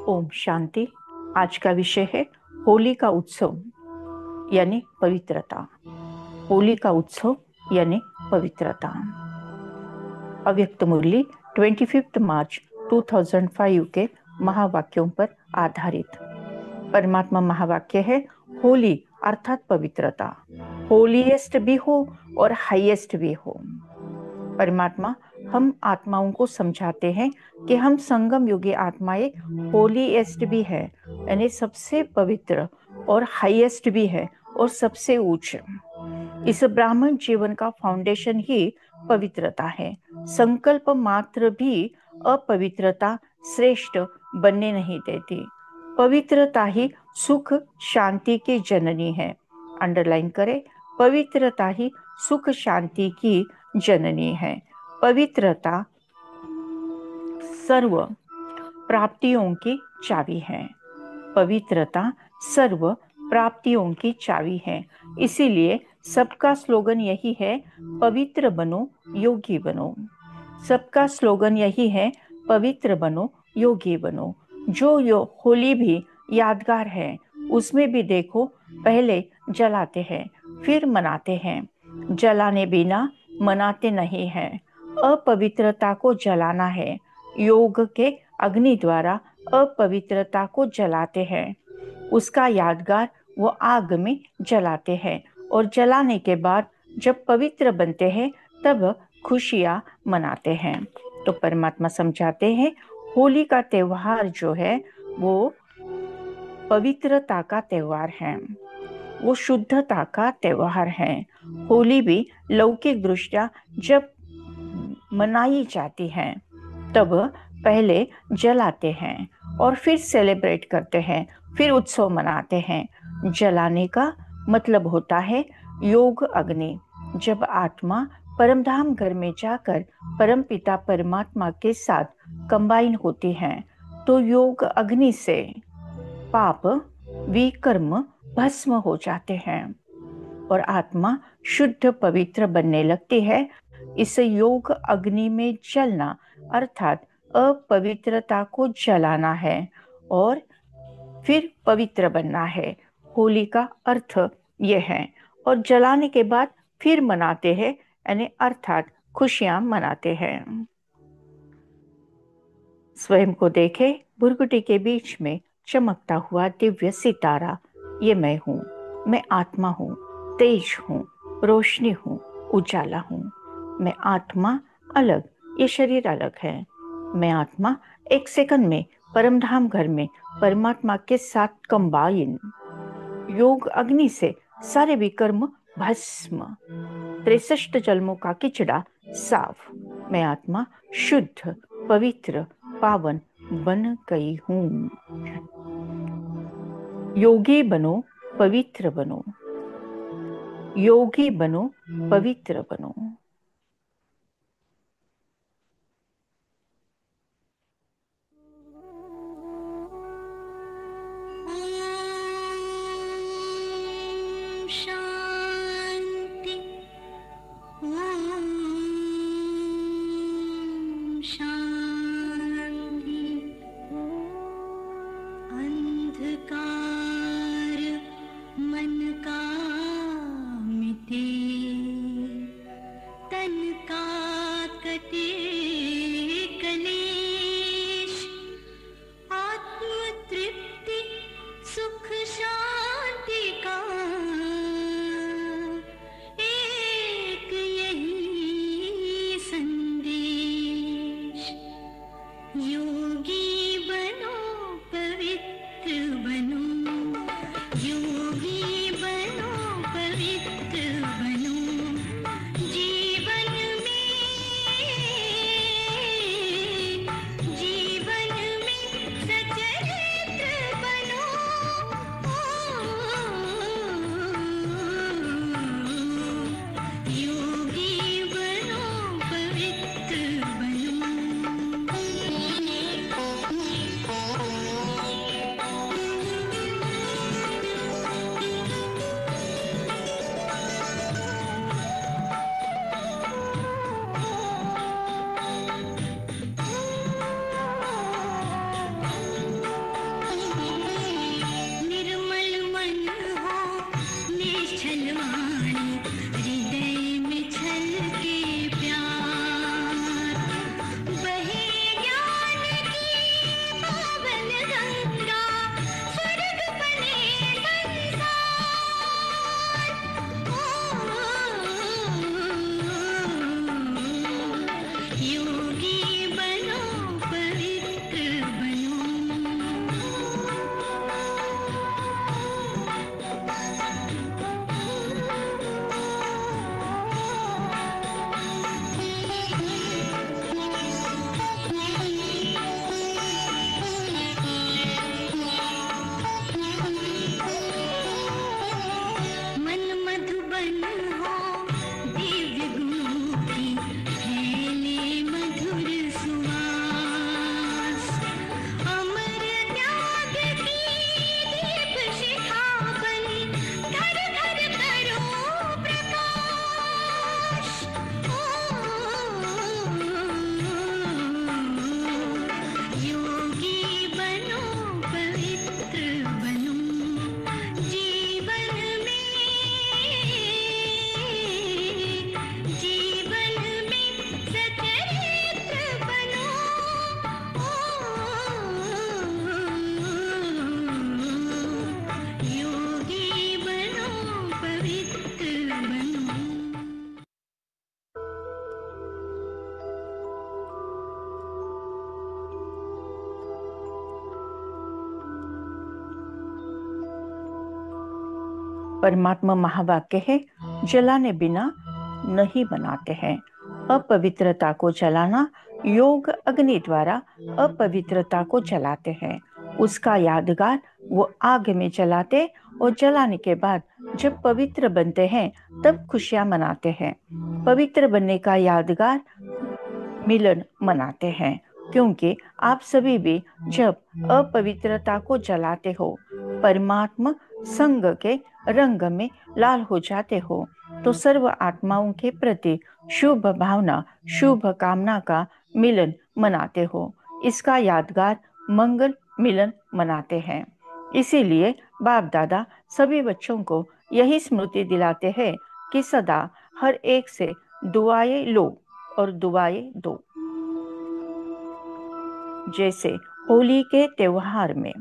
ओम शांति। आज का विषय है होली का उत्सव यानी पवित्रता। होली का उत्सव यानी पवित्रता। अव्यक्त मुरली 25 मार्च 2005 के महावाक्यों पर आधारित। परमात्मा महावाक्य है होली अर्थात पवित्रता, होलीएस्ट भी हो और हाईएस्ट भी हो। परमात्मा हम आत्माओं को समझाते हैं कि हम संगम युगी आत्माएं होलीएस्ट भी है यानी सबसे पवित्र, और हाईएस्ट भी है और सबसे ऊंच। इस ब्राह्मण जीवन का फाउंडेशन ही पवित्रता है। संकल्प मात्र भी अपवित्रता श्रेष्ठ बनने नहीं देती। पवित्रता ही सुख शांति की जननी है। अंडरलाइन करें, पवित्रता ही सुख शांति की जननी है। पवित्रता सर्व प्राप्तियों की चाबी है। पवित्रता सर्व प्राप्तियों की चाबी है। इसीलिए सबका स्लोगन यही है, पवित्र बनो योगी बनो। सबका स्लोगन यही है, पवित्र बनो योगी बनो। जो होली भी यादगार है, उसमें भी देखो पहले जलाते हैं फिर मनाते हैं। जलाने बिना मनाते नहीं हैं। अपवित्रता को जलाना है। योग के अग्नि द्वारा अपवित्रता को जलाते हैं। उसका यादगार वो आग में जलाते हैं और जलाने के बाद जब पवित्र बनते हैं तब खुशियां मनाते हैं। तो परमात्मा समझाते हैं होली का त्योहार जो है वो पवित्रता का त्योहार है, वो शुद्धता का त्योहार है। होली भी लौकिक दृष्टया जब मनाई जाती है तब पहले जलाते हैं और फिर सेलिब्रेट करते हैं, फिर उत्सव मनाते हैं। जलाने का मतलब होता है योग अग्नि। जब आत्मा परमधाम घर में जाकर परमपिता परमात्मा के साथ कंबाइन होती है तो योग अग्नि से पाप विकर्म भस्म हो जाते हैं और आत्मा शुद्ध पवित्र बनने लगती है। इस योग अग्नि में जलना अर्थात अपवित्रता को जलाना है और फिर पवित्र बनना है। होली का अर्थ यह है। और जलाने के बाद फिर मनाते हैं यानी अर्थात खुशियां मनाते हैं। स्वयं को देखे, भुरकुटी के बीच में चमकता हुआ दिव्य सितारा, ये मैं हूँ। मैं आत्मा हूँ, तेज हूँ, रोशनी हूँ, उजाला हूँ। मैं आत्मा अलग, ये शरीर अलग है। मैं आत्मा एक सेकंड में परमधाम घर में परमात्मा के साथ कंबाइन। योग अग्नि से सारे विकर्म भस्म, 63 जन्मों का किचड़ा साफ। मैं आत्मा शुद्ध पवित्र पावन बन गई हूँ। योगी बनो पवित्र बनो, योगी बनो पवित्र बनो। शांति, शांति। योगी बनो पवित्र बनो, योगी बनो पवित्र बनो, जीवन में सचरित्र बनो, योगी बनो पवित्र बनो। निर्मल मन हो निश्चल वाणी, हृदय में छलके प्यार, बहे ज्ञान की पावन गंगा, स्वर्ग बने संसार। योगी बनो पवित्र बनो। मन मधुबन हो दिव्य गुणों की, फैले मधुर सुवास, अमर त्याग की दीप शिखा बनी, घर घर करो प्रकाश। योगी बनो पवित्र बनो, जीवन में सचरित्र बनो, योगी बनो पवित्र बनो। परमात्मा महावाक्य है, जलाने बिना नहीं बनाते हैं। अपवित्रता को जलाना, योग अग्नि द्वारा अपवित्रता को जलाते हैं। उसका यादगार वो आग में जलाते और जलाने के बाद जब पवित्र बनते हैं तब खुशियां मनाते हैं। पवित्र बनने का यादगार मिलन मनाते हैं, क्योंकि आप सभी भी जब अपवित्रता को जलाते हो, परमात्मा संग के रंग में लाल हो जाते हो, तो सर्व आत्माओं के प्रति शुभ भावना, शुभ कामना का मिलन मनाते हो। इसका यादगार मंगल मिलन मनाते हैं। इसीलिए बाप दादा सभी बच्चों को यही स्मृति दिलाते हैं कि सदा हर एक से दुआएं लो और दुआएं दो। जैसे होली के त्योहार में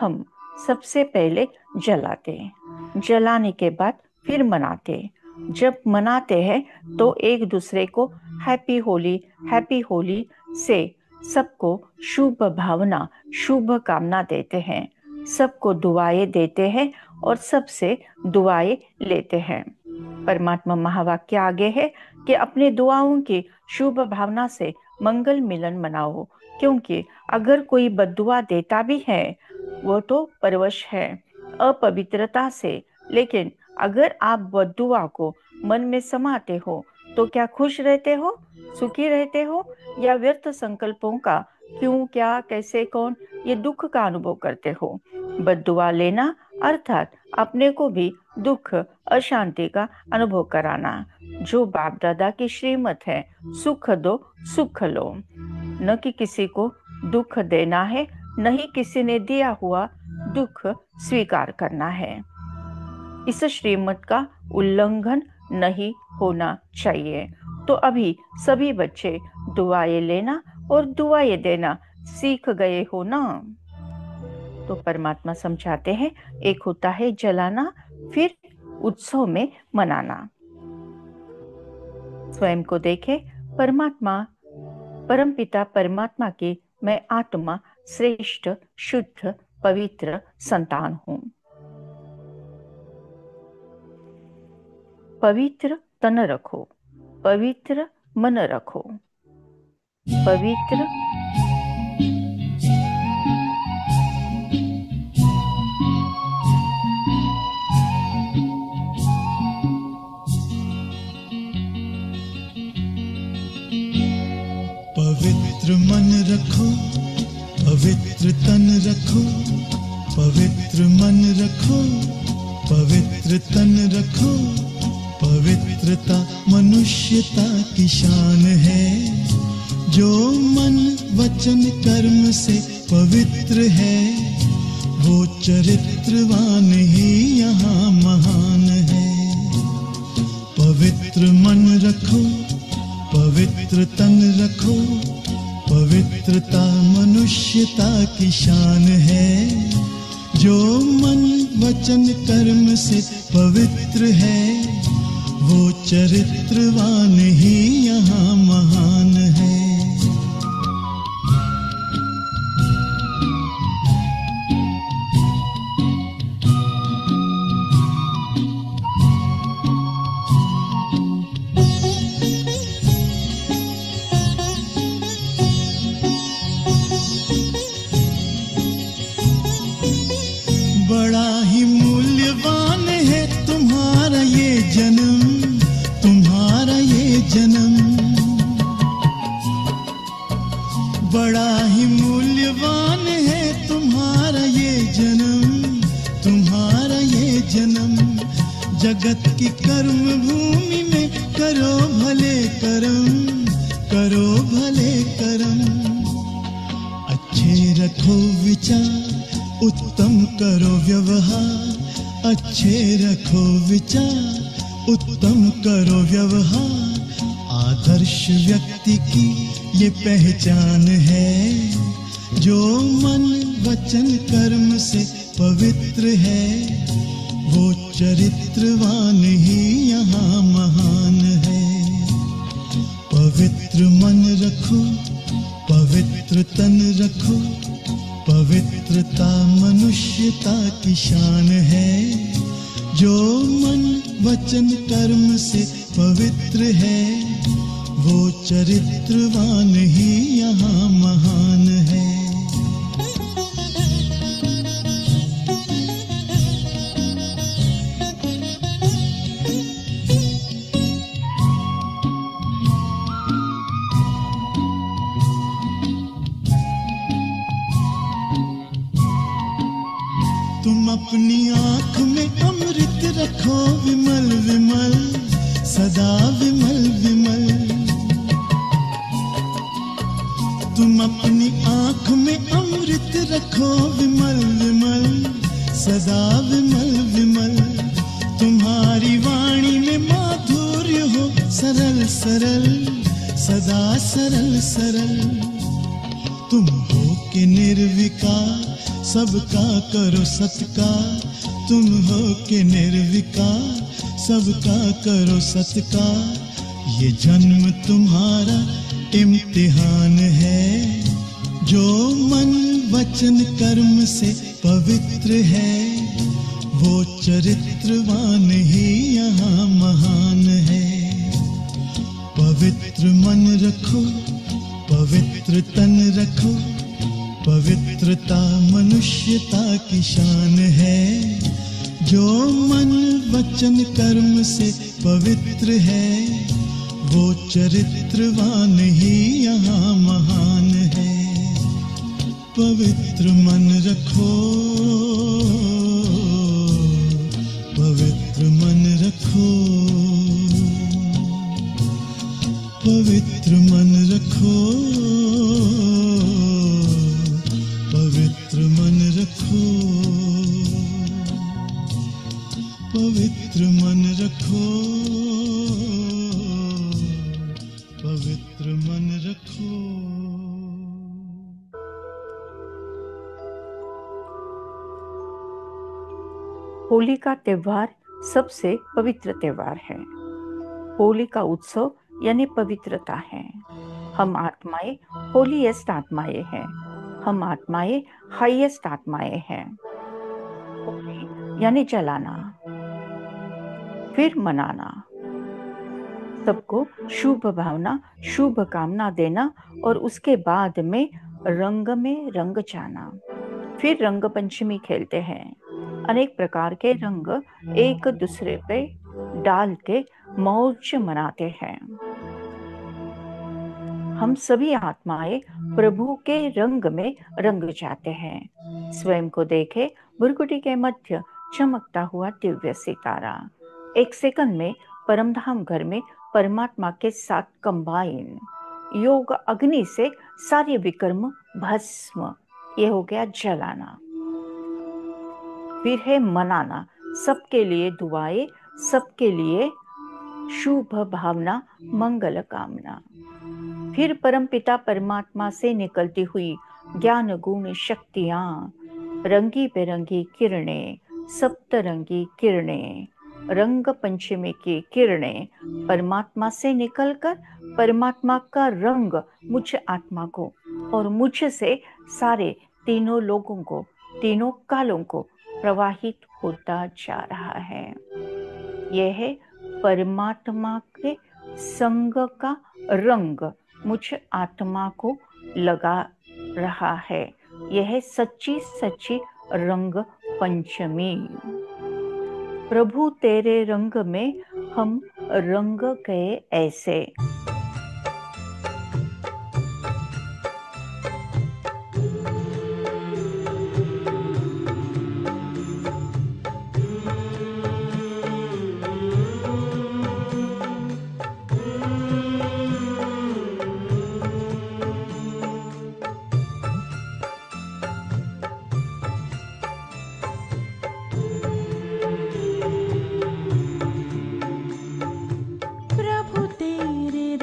हम सबसे पहले जलाते हैं, जलाने के बाद फिर मनाते हैं। जब मनाते हैं तो एक दूसरे को हैप्पी होली से सबको शुभ भावना, शुभ कामना देते हैं, सबको दुआएं देते हैं और सबसे दुआएं लेते हैं। परमात्मा महावाक्य आगे है कि अपने दुआओं की शुभ भावना से मंगल मिलन मनाओ, क्योंकि अगर कोई बद्दुआ देता भी है वो तो परवश है अपवित्रता से, लेकिन अगर आप बद्दुआ को मन में समाते हो तो क्या खुश रहते हो, सुखी रहते हो, या व्यर्थ संकल्पों का क्यों, क्या, कैसे, कौन, ये दुख का अनुभव करते हो। बद्दुआ लेना अर्थात अपने को भी दुख, अशांति का अनुभव कराना। जो बाप दादा की श्रीमत है, सुख दो सुख लो, न कि किसी को दुख देना है, न ही किसी ने दिया हुआ दुख स्वीकार करना है। इस श्रीमत का उल्लंघन नहीं होना चाहिए। तो अभी सभी बच्चे दुआएं लेना और दुआएं देना सीख गए हो ना। तो परमात्मा समझाते हैं, एक होता है जलाना, फिर उत्सव में मनाना। स्वयं को देखे, परमात्मा, परमपिता परमात्मा की मैं आत्मा श्रेष्ठ, शुद्ध, पवित्र संतान हूँ। पवित्र तन रखो, पवित्र मन रखो, पवित्र पवित्र मन रखो, पवित्र तन रखो, पवित्र मन रखो, पवित्र तन रखो। पवित्रता मनुष्यता की शान है, जो मन वचन कर्म से पवित्र है, वो चरित्रवान ही यहाँ महान है। पवित्र मन रखो, पवित्र तन रखो, पवित्रता मनुष्यता की शान है, जो मन वचन कर्म से पवित्र है, वो चरित्रवान ही यहाँ महान है। बड़ा ही मूल्यवान है तुम्हारा ये जन्म, तुम्हारा ये जन्म। बड़ा ही मूल्यवान है तुम्हारा ये जन्म, तुम्हारा ये जन्म। जगत की कर्म भूमि में करो भले कर्म, करो भले कर्म। अच्छे रखो विचार, उत्तम करो व्यवहार, अच्छे रखो विचार, उत्तम करो व्यवहार। आदर्श व्यक्ति की ये पहचान है, जो मन वचन कर्म से पवित्र है, वो चरित्रवान ही यहाँ महान है। पवित्र मन रखो, पवित्र तन रखो, पवित्रता मनुष्यता की शान है, जो मन वचन कर्म से पवित्र है, वो चरित्रवान ही यहाँ महान है। तुम अपनी आँख में अमृत रखो विमल विमल, सदा विमल विमल। तुम अपनी आँख में अमृत रखो विमल विमल, सदा विमल विमल। तुम्हारी वाणी में माधुर्य हो सरल सरल, सदा सरल सरल। तुम हो के निर्विकार, सबका करो सत्कार। तुम हो के निर्विकार, सबका करो सत्कार। ये जन्म तुम्हारा इम्तिहान है, जो मन वचन कर्म से पवित्र है, वो चरित्रवान ही यहाँ महान है। पवित्र मन रखो, पवित्र तन रखो, पवित्रता मनुष्यता की शान है, जो मन वचन कर्म से पवित्र है, वो चरित्रवान ही यहाँ महान है। पवित्र मन रखो, पवित्र मन रखो, पवित्र मन रखो, पवित्र मन रखो, पवित्र मन रखो, पवित्र मन रखो। होली का त्योहार सबसे पवित्र त्योहार है। होली का उत्सव यानी पवित्रता है। हम आत्माएं होलीएस्ट आत्माएं हैं। हम आत्माएं हाईएस्ट आत्माएं हैं। होली यानी जलाना, फिर मनाना, सबको शुभ भावना, शुभ कामना देना और उसके बाद में रंग जाना। फिर रंग पंचमी खेलते हैं। अनेक प्रकार के रंग एक दूसरे पे डाल के मौज मनाते हैं। हम सभी आत्माएं प्रभु के रंग में रंग जाते हैं। स्वयं को देखे भुरकुटी के मध्य चमकता हुआ दिव्य सितारा। एक सेकंड में परमधाम घर में परमात्मा के साथ कंबाइन। योग अग्नि से सारे विकर्म भस्म। ये हो गया जलाना। फिर है मनाना, सबके लिए दुआएं, सबके लिए शुभ भावना, मंगल कामना। फिर परमपिता परमात्मा से निकलती हुई ज्ञान गुण शक्तियां, रंगी बेरंगी किरणें, सप्तरंगी किरणें, रंग पंचमी की किरणें परमात्मा से निकलकर परमात्मा का रंग मुझ आत्मा को और मुझसे सारे तीनों लोगों को, तीनों कालों को प्रवाहित होता जा रहा है। यह है परमात्मा के संग का रंग मुझ आत्मा को लगा रहा है। यह सच्ची सच्ची रंग पंचमी। प्रभु तेरे रंग में हम रंग गए ऐसे। प्रभु तेरे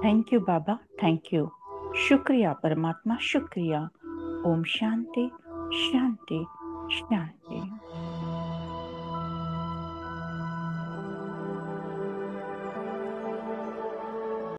thank you Baba, thank you. शुक्रिया परमात्मा, शुक्रिया। ओम शांति शांति शांति।